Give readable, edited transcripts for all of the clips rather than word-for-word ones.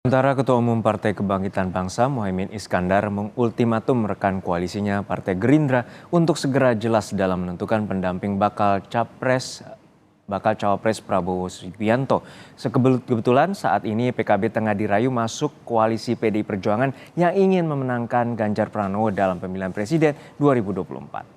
Sementara Ketua Umum Partai Kebangkitan Bangsa Muhaimin Iskandar mengultimatum rekan koalisinya Partai Gerindra untuk segera jelas dalam menentukan pendamping bakal cawapres Prabowo Subianto. Kebetulan saat ini PKB tengah dirayu masuk koalisi PDI Perjuangan yang ingin memenangkan Ganjar Pranowo dalam pemilihan presiden 2024.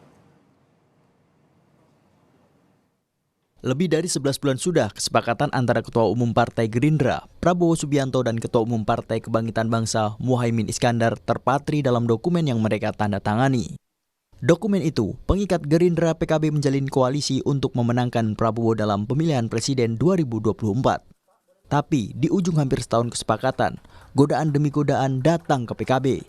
Lebih dari 11 bulan sudah kesepakatan antara Ketua Umum Partai Gerindra, Prabowo Subianto dan Ketua Umum Partai Kebangkitan Bangsa, Muhaimin Iskandar terpatri dalam dokumen yang mereka tanda tangani. Dokumen itu pengikat Gerindra PKB menjalin koalisi untuk memenangkan Prabowo dalam pemilihan presiden 2024. Tapi di ujung hampir setahun kesepakatan, godaan demi godaan datang ke PKB.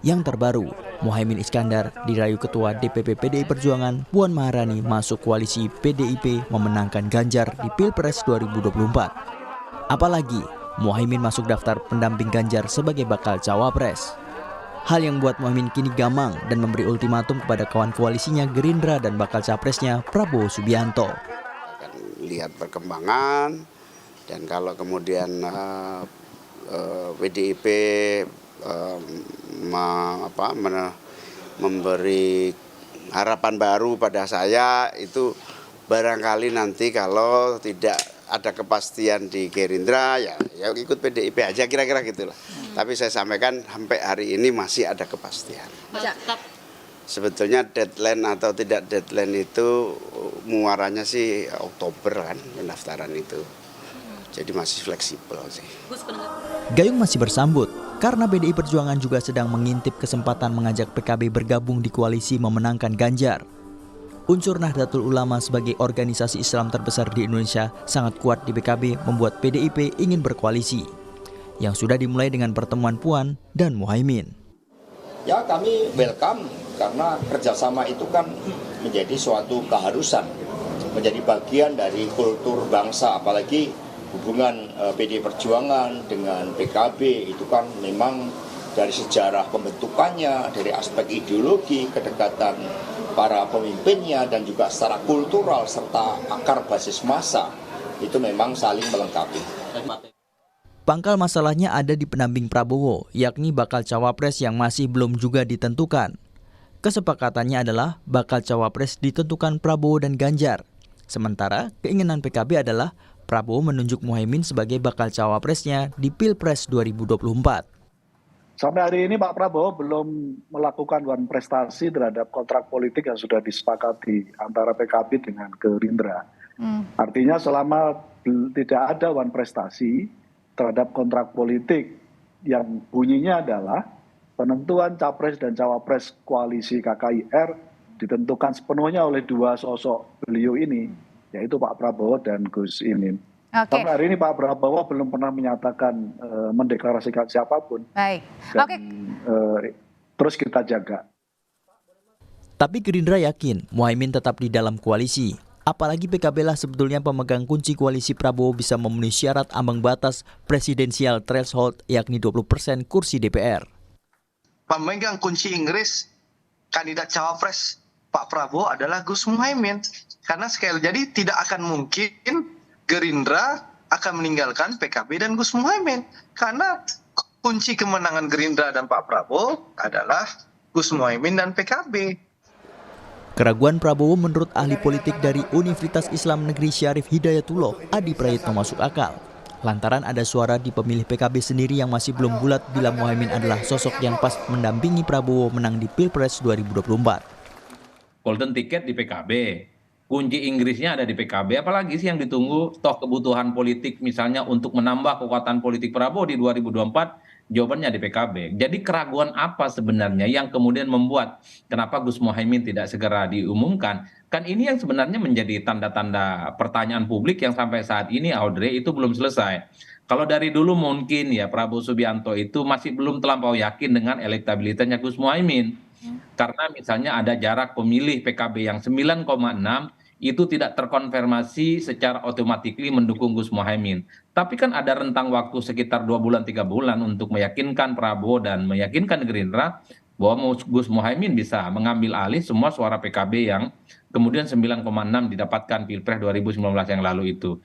Yang terbaru, Muhaimin Iskandar dirayu Ketua DPP PDI Perjuangan Puan Maharani masuk koalisi PDIP memenangkan Ganjar di Pilpres 2024. Apalagi Muhaimin masuk daftar pendamping Ganjar sebagai bakal cawapres. Hal yang membuat Muhaimin kini gamang dan memberi ultimatum kepada kawan koalisinya Gerindra dan bakal capresnya Prabowo Subianto. Akan lihat perkembangan dan kalau kemudian PDIP memberi harapan baru pada saya, itu barangkali nanti kalau tidak ada kepastian di Gerindra ya ikut PDIP aja, kira-kira gitulah. Tapi saya sampaikan sampai hari ini masih ada kepastian. Sebetulnya deadline atau tidak deadline itu muaranya sih Oktober kan pendaftaran itu. Jadi masih fleksibel sih. Gayung masih bersambut karena PDI Perjuangan juga sedang mengintip kesempatan mengajak PKB bergabung di koalisi memenangkan Ganjar. Unsur Nahdlatul Ulama sebagai organisasi Islam terbesar di Indonesia sangat kuat di PKB membuat PDIP ingin berkoalisi. Yang sudah dimulai dengan pertemuan Puan dan Muhaimin. Ya kami welcome karena kerjasama itu kan menjadi suatu keharusan. Menjadi bagian dari kultur bangsa, apalagi hubungan PDI Perjuangan dengan PKB itu kan memang dari sejarah pembentukannya, dari aspek ideologi, kedekatan para pemimpinnya, dan juga secara kultural serta akar basis massa itu memang saling melengkapi. Pangkal masalahnya ada di pendamping Prabowo, yakni bakal cawapres yang masih belum juga ditentukan. Kesepakatannya adalah bakal cawapres ditentukan Prabowo dan Ganjar. Sementara keinginan PKB adalah Prabowo menunjuk Muhaimin sebagai bakal cawapresnya di Pilpres 2024. Sampai hari ini Pak Prabowo belum melakukan one prestasi terhadap kontrak politik yang sudah disepakati antara PKB dengan Gerindra. Artinya selama tidak ada one prestasi terhadap kontrak politik yang bunyinya adalah penentuan capres dan cawapres koalisi KKIR ditentukan sepenuhnya oleh dua sosok beliau ini, yaitu Pak Prabowo dan Gus Imin. Sampai hari ini Pak Prabowo belum pernah menyatakan mendeklarasikan siapapun. Baik. Dan, terus kita jaga. Tapi Gerindra yakin Muhaimin tetap di dalam koalisi. Apalagi PKB lah sebetulnya pemegang kunci koalisi Prabowo bisa memenuhi syarat ambang batas presidensial threshold yakni 20% kursi DPR. Pemegang kunci Inggris kandidat cawapres Pak Prabowo adalah Gus Muhaimin. Karena sekali jadi tidak akan mungkin Gerindra akan meninggalkan PKB dan Gus Muhaimin. Karena kunci kemenangan Gerindra dan Pak Prabowo adalah Gus Muhaimin dan PKB. Keraguan Prabowo menurut ahli politik dari Universitas Islam Negeri Syarif Hidayatullah, Adi Prayitno masuk akal. Lantaran ada suara di pemilih PKB sendiri yang masih belum bulat bila Muhaimin adalah sosok yang pas mendampingi Prabowo menang di Pilpres 2024. Golden ticket di PKB, kunci Inggrisnya ada di PKB, apalagi sih yang ditunggu toh kebutuhan politik misalnya untuk menambah kekuatan politik Prabowo di 2024, jawabannya di PKB. Jadi keraguan apa sebenarnya yang kemudian membuat kenapa Gus Muhaimin tidak segera diumumkan? Kan ini yang sebenarnya menjadi tanda-tanda pertanyaan publik yang sampai saat ini Audrey itu belum selesai. Kalau dari dulu mungkin ya Prabowo Subianto itu masih belum terlampau yakin dengan elektabilitasnya Gus Muhaimin. Karena misalnya ada jarak pemilih PKB yang 9,6 itu tidak terkonfirmasi secara otomatis mendukung Gus Muhaimin. Tapi kan ada rentang waktu sekitar 2 bulan 3 bulan untuk meyakinkan Prabowo dan meyakinkan Gerindra bahwa Gus Muhaimin bisa mengambil alih semua suara PKB yang kemudian 9,6 didapatkan Pilpres 2019 yang lalu itu.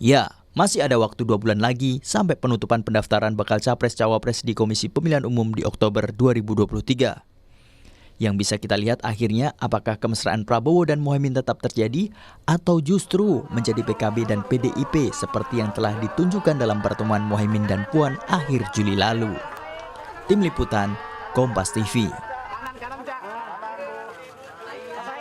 Ya, Masih ada waktu 2 bulan lagi sampai penutupan pendaftaran bakal Capres-Cawapres di Komisi Pemilihan Umum di Oktober 2023. Yang bisa kita lihat akhirnya apakah kemesraan Prabowo dan Muhaimin tetap terjadi atau justru menjadi PKB dan PDIP seperti yang telah ditunjukkan dalam pertemuan Muhaimin dan Puan akhir Juli lalu. Tim Liputan, Kompas TV.